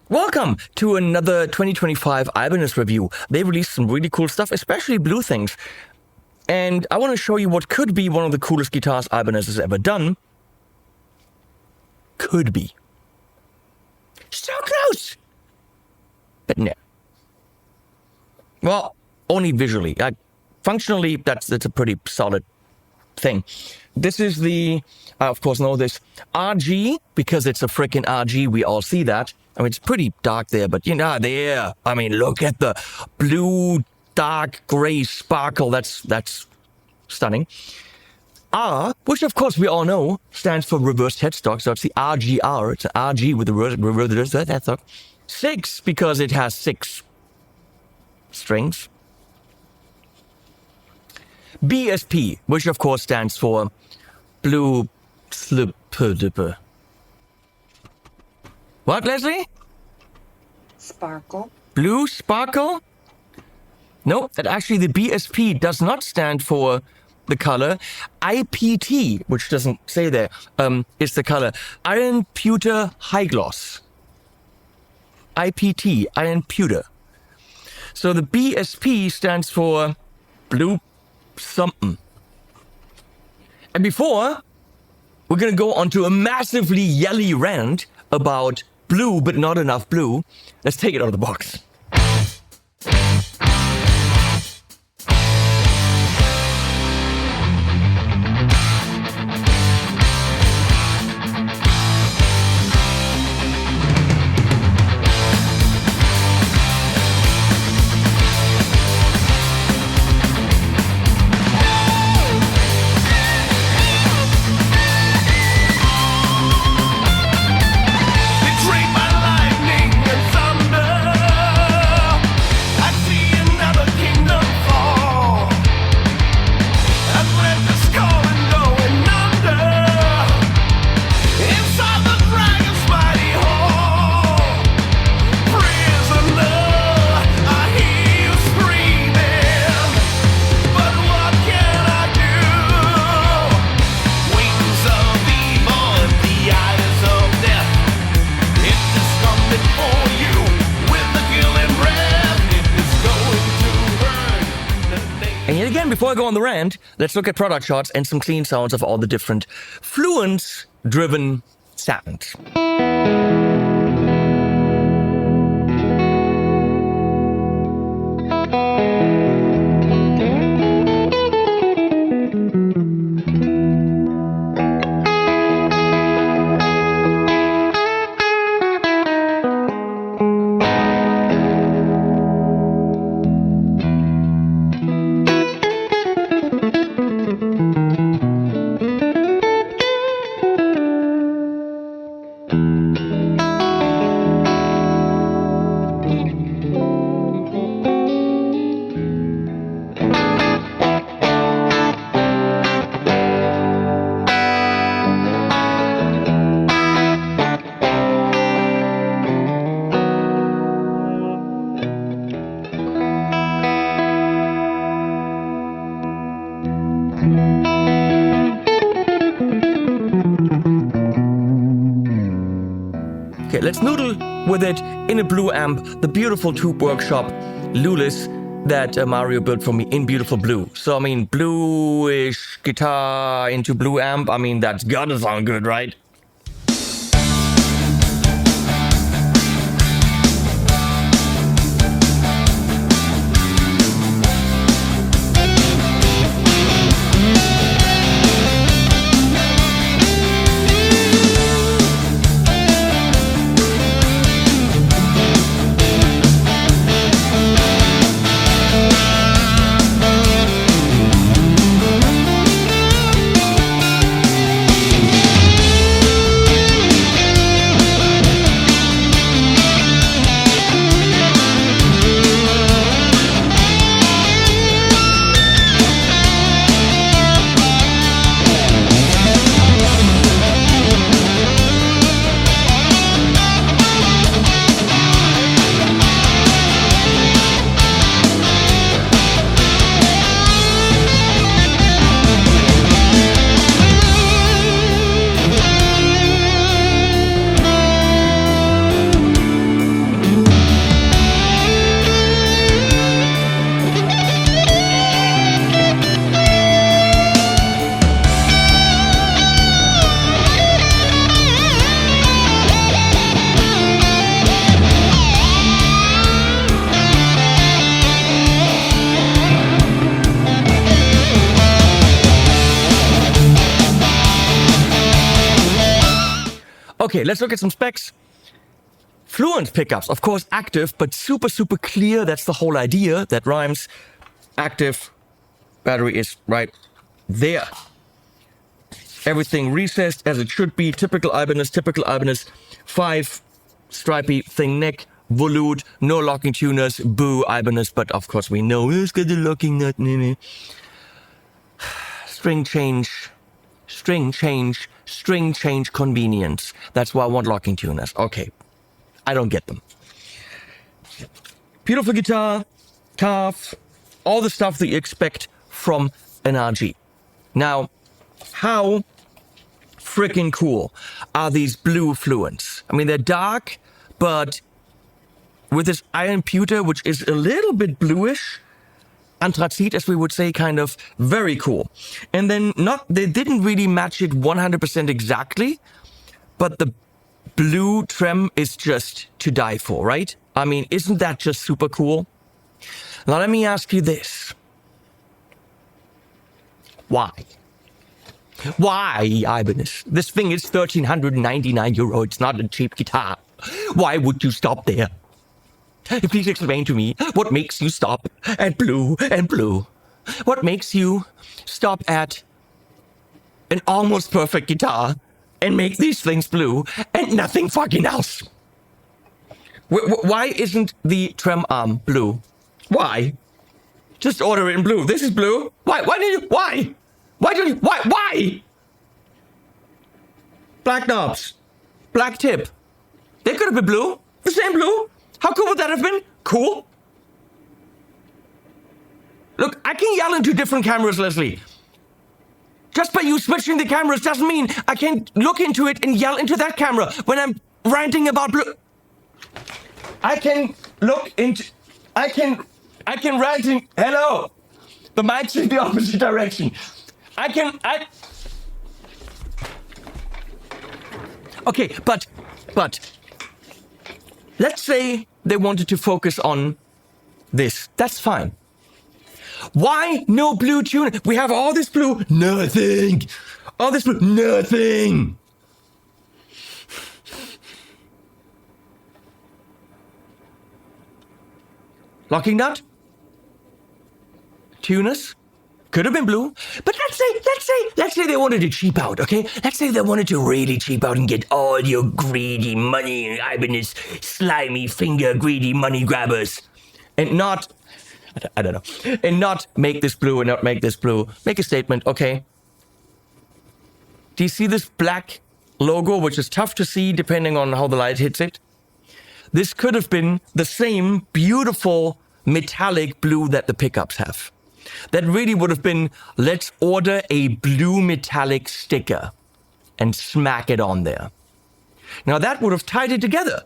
Welcome to another 2025 Ibanez review. They released some really cool stuff, especially blue things. And I want to show you what could be one of the coolest guitars Ibanez has ever done. Could be. So close! But no. Well, only visually. Functionally, that's a pretty solid thing. This is the, I of course know this, RG, because it's a freaking RG, we all see that. I mean, it's pretty dark there, but you know, there. I mean, look at the blue, dark, gray sparkle. That's stunning. R, which of course we all know, stands for reversed headstock. So it's the RGR. It's an RG with the reversed headstock. 6, because it has 6 strings. BSP, which of course stands for blue slip. What, Leslie? Sparkle. Blue sparkle? Nope, that actually the BSP does not stand for the color. IPT, which doesn't say there, is the color. Iron Pewter High Gloss. IPT, Iron Pewter. So the BSP stands for blue something. And before, we're gonna go on to a massively yelly rant about blue, but not enough blue. Let's take it out of the box. Before I go on the rant, let's look at product shots and some clean sounds of all the different fluence-driven sounds. Okay, let's noodle with it in a blue amp, the beautiful Tube Workshop Lulis that Mario built for me in beautiful blue. So, I mean, bluish guitar into blue amp, I mean, that's gotta sound good, right? Okay, let's look at some specs. Fluent pickups, of course, active, but super, super clear. That's the whole idea. That rhymes. Active. Battery is right there. Everything recessed as it should be. Typical Ibanez. 5 stripy thing neck. Volute. No locking tuners. Boo, Ibanez. But of course we know it's got the locking nut. String change convenience. That's why I want locking tuners. Okay. I don't get them. Beautiful guitar, calf, all the stuff that you expect from an RG. Now, how freaking cool are these blue fluents? I mean, they're dark, but with this iron pewter, which is a little bit bluish, anthracite, as we would say, kind of very cool. And then they didn't really match it 100% exactly, but the blue TREM is just to die for, right? I mean, isn't that just super cool? Now, let me ask you this. Why? Why, Ibanez? This thing is €1,399. It's not a cheap guitar. Why would you stop there? Please explain to me what makes you stop at blue and blue. What makes you stop at an almost perfect guitar and make these things blue and nothing fucking else? Why isn't the TREM arm blue? Why? Just order it in blue. This is blue. Why? Why? Why? Black knobs. Black tip. They could have been blue. The same blue. How cool would that have been? Cool. Look, I can yell into different cameras, Leslie. Just by you switching the cameras doesn't mean I can look into it and yell into that camera when I'm ranting about blue. I can rant in, hello. The mic's in the opposite direction. Okay, but let's say they wanted to focus on this. That's fine. Why no blue tune? We have all this blue, nothing. All this blue, nothing. Locking nut? Tuners? Could have been blue. But let's say they wanted to cheap out, okay? Let's say they wanted to really cheap out and get all your greedy money, Ibanez, slimy finger greedy money grabbers. And not, I don't know, and not make this blue and not make this blue. Make a statement, okay? Do you see this black logo, which is tough to see depending on how the light hits it? This could have been the same beautiful metallic blue that the pickups have. That really would have been, let's order a blue metallic sticker and smack it on there. Now that would have tied it together.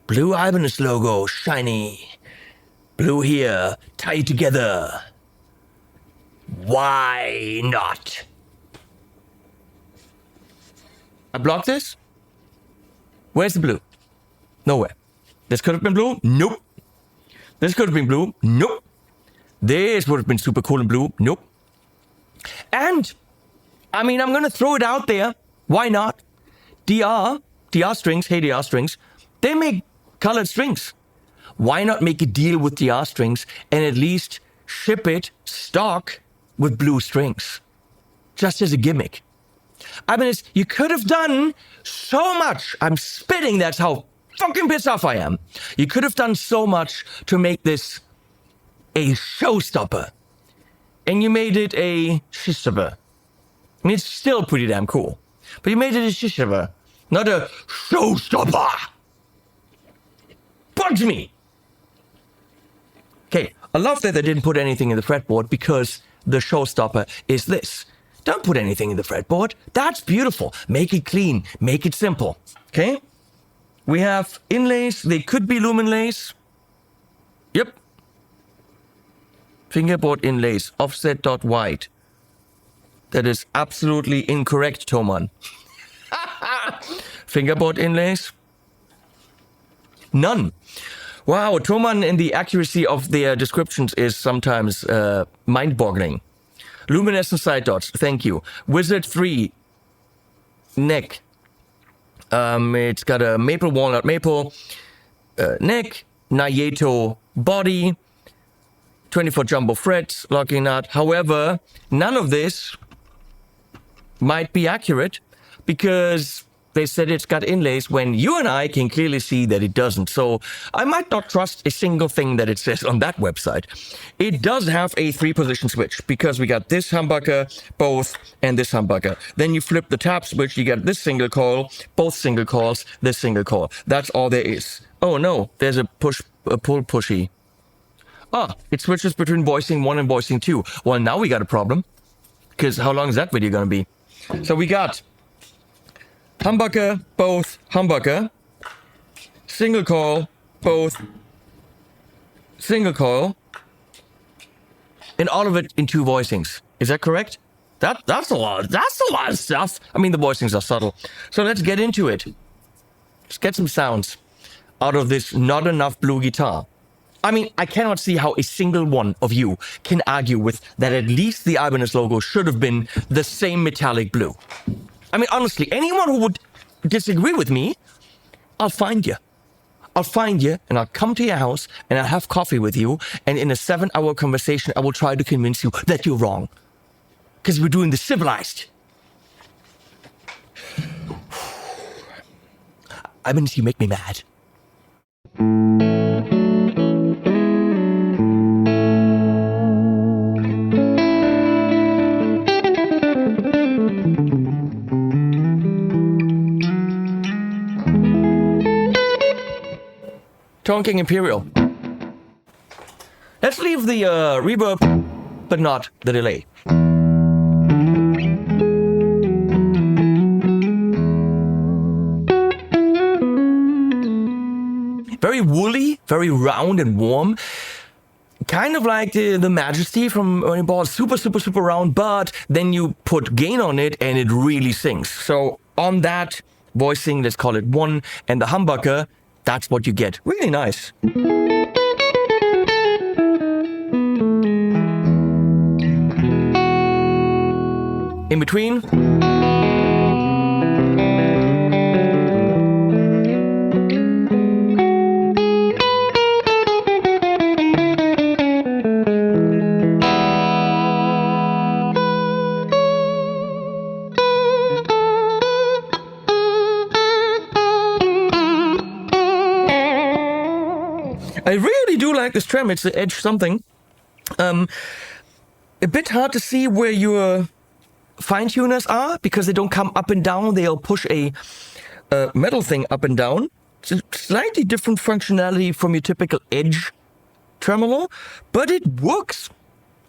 Blue Ibanez logo, shiny. Blue here, tied together. Why not? I blocked this? Where's the blue? Nowhere. This could have been blue? Nope. This could have been blue? Nope. This would have been super cool in blue? Nope. And, I mean, I'm going to throw it out there. Why not? DR strings, hey DR strings, they make colored strings. Why not make a deal with DR strings and at least ship it stock with blue strings? Just as a gimmick. I mean, you could have done so much. I'm spitting, that's how fucking pissed off I am. You could have done so much to make this a showstopper. And you made it a shishaba. I mean, it's still pretty damn cool. But you made it a shishaba, not a showstopper. Bugs me. Okay, I love that they didn't put anything in the fretboard because the showstopper is this. Don't put anything in the fretboard. That's beautiful. Make it clean. Make it simple. Okay? We have inlays. They could be lumen lays. Yep. Fingerboard inlays. Offset.white. That is absolutely incorrect, Toman. Fingerboard inlays. None. Wow, Toman and the accuracy of their descriptions is sometimes mind-boggling. Luminescent side dots, thank you. Wizard 3, neck. It's got a maple, walnut, maple neck, Nayeto body, 24 jumbo frets, locking nut. However, none of this might be accurate because they said it's got inlays when you and I can clearly see that it doesn't. So I might not trust a single thing that it says on that website. It does have a 3-position switch because we got this humbucker, both, and this humbucker. Then you flip the tap switch, you get this single coil, both single coils, this single coil. That's all there is. Oh no, there's a pull pushy. It switches between voicing 1 and voicing 2. Well, now we got a problem because how long is that video going to be? So we got humbucker, both, humbucker, single coil, both, single coil, and all of it in 2 voicings. Is that correct? That's a lot. That's a lot of stuff. I mean, the voicings are subtle. So let's get into it. Let's get some sounds out of this not enough blue guitar. I mean, I cannot see how a single one of you can argue with that at least the Ibanez logo should have been the same metallic blue. I mean, honestly, anyone who would disagree with me, I'll find you. I'll find you and I'll come to your house and I'll have coffee with you. And in a 7-hour conversation, I will try to convince you that you're wrong. Because we're doing this civilized. Ibanez, you make me mad. Tone King Imperial. Let's leave the reverb, but not the delay. Very woolly, very round and warm. Kind of like the Majesty from when you bought super, super, super round, but then you put gain on it and it really sings. So on that voicing, let's call it 1, and the humbucker, that's what you get. Really nice. In between. I really do like this trem. It's the Edge something. A bit hard to see where your fine-tuners are because they don't come up and down. They'll push a metal thing up and down. It's a slightly different functionality from your typical Edge tremolo, but it works.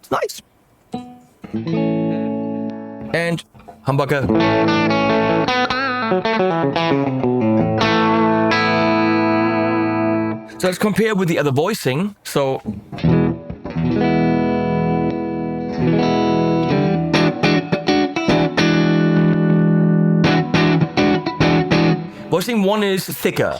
It's nice. And humbucker. So let's compare with the other voicing. So voicing 1 is thicker.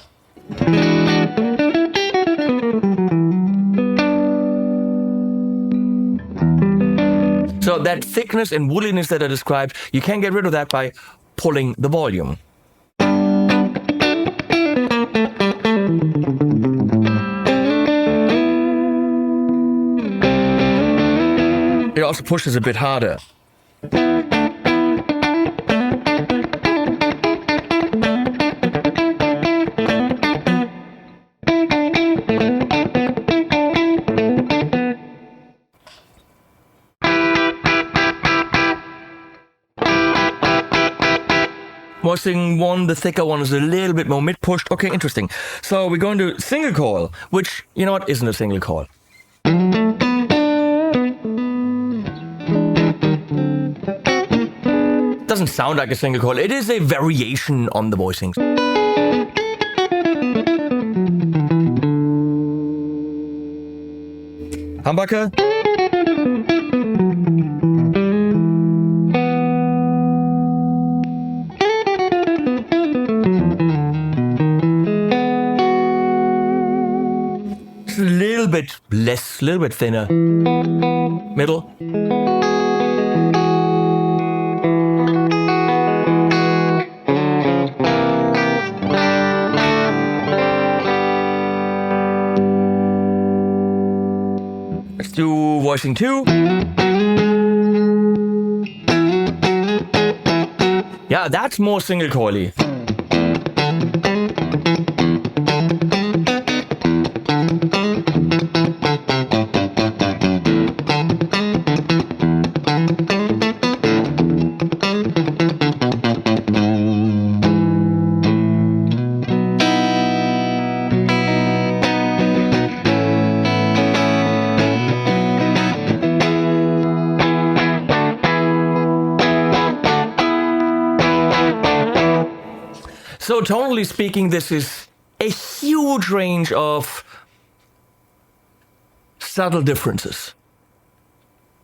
So that thickness and wooliness that I described, you can get rid of that by pulling the volume. It also pushes a bit harder. Voicing 1, the thicker one, is a little bit more mid-pushed. Okay, interesting. So we're going to single coil, which, you know what, isn't a single coil. Doesn't sound like a single coil. It is a variation on the voicings. Humbucker. It's a little bit less, a little bit thinner. Middle. Let's do voicing 2. Yeah, that's more single coily. So tonally speaking, this is a huge range of subtle differences,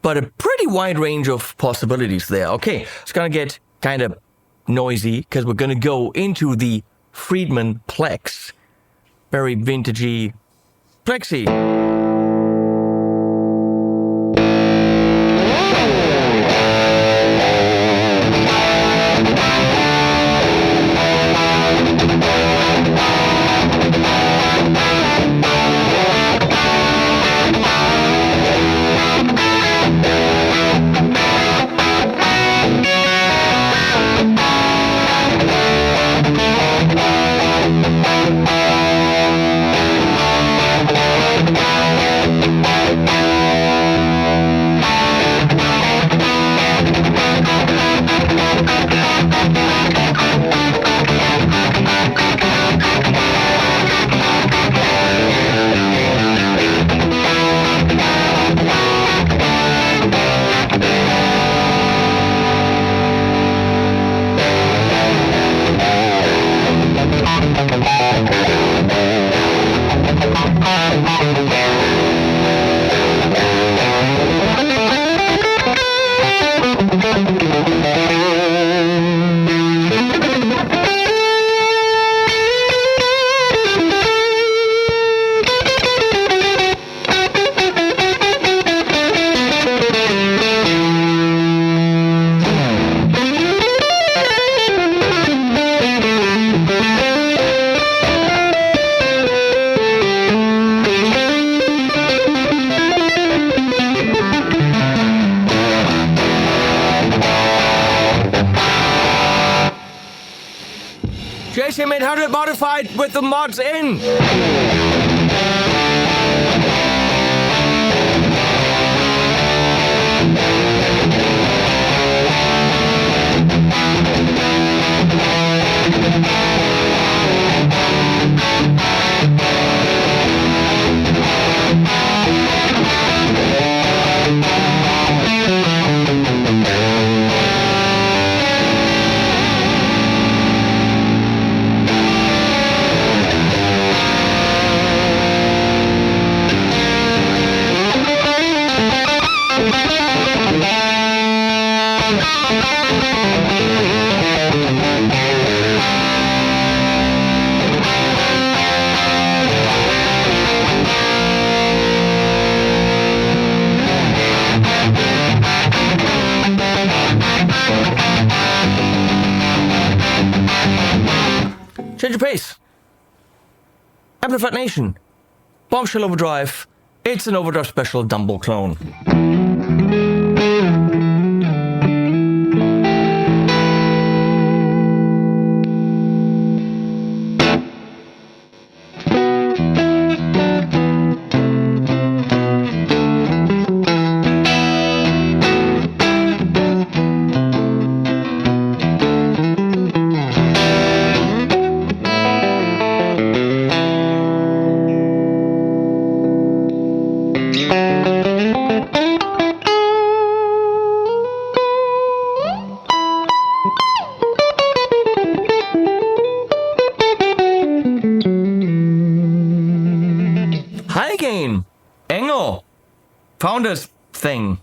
but a pretty wide range of possibilities there. Okay, it's gonna get kind of noisy because we're gonna go into the Friedman Plex, very vintagey plexi. JCM 800 modified with the mods in. Change of pace. Amplified Nation. Bombshell Overdrive. It's an Overdrive Special Dumble clone. Hi again. Engel. Founders thing.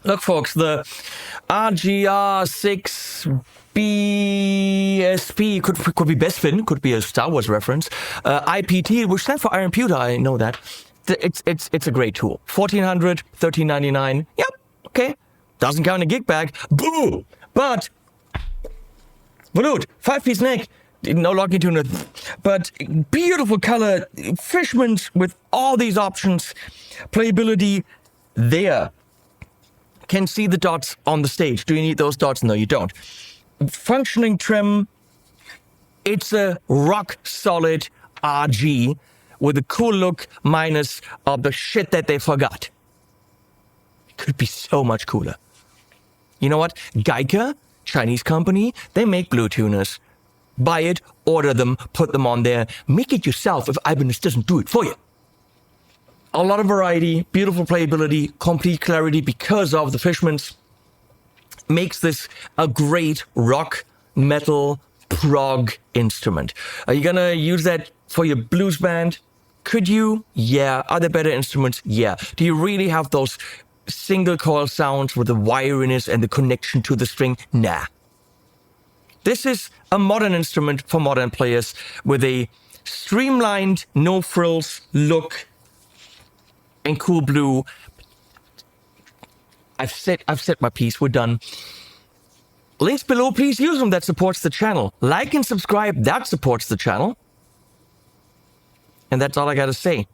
Look, folks, the RGR6BSP could be Bespin, could be a Star Wars reference. IPT, which stands for Iron Pewter, I know that. It's a great tool. 1400, 1399. Yep, okay. Doesn't count a gig bag. Boo! But, Volute, 5-piece neck. No locking tuner, but beautiful color, fishmans with all these options, playability there. Can see the dots on the stage. Do you need those dots? No, you don't. Functioning TREM, it's a rock solid RG with a cool look minus of the shit that they forgot. It could be so much cooler. You know what? Geica, Chinese company, they make blue tuners. Buy it, order them, put them on there. Make it yourself if Ibanez doesn't do it for you. A lot of variety, beautiful playability, complete clarity because of the fishmans. Makes this a great rock, metal, prog instrument. Are you gonna use that for your blues band? Could you? Yeah. Are there better instruments? Yeah. Do you really have those single coil sounds with the wiriness and the connection to the string? Nah. This is a modern instrument for modern players with a streamlined, no frills look and cool blue. I've said my piece. We're done. Links below. Please use them. That supports the channel. Like and subscribe. That supports the channel. And that's all I got to say.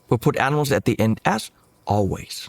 We'll put animals at the end as always.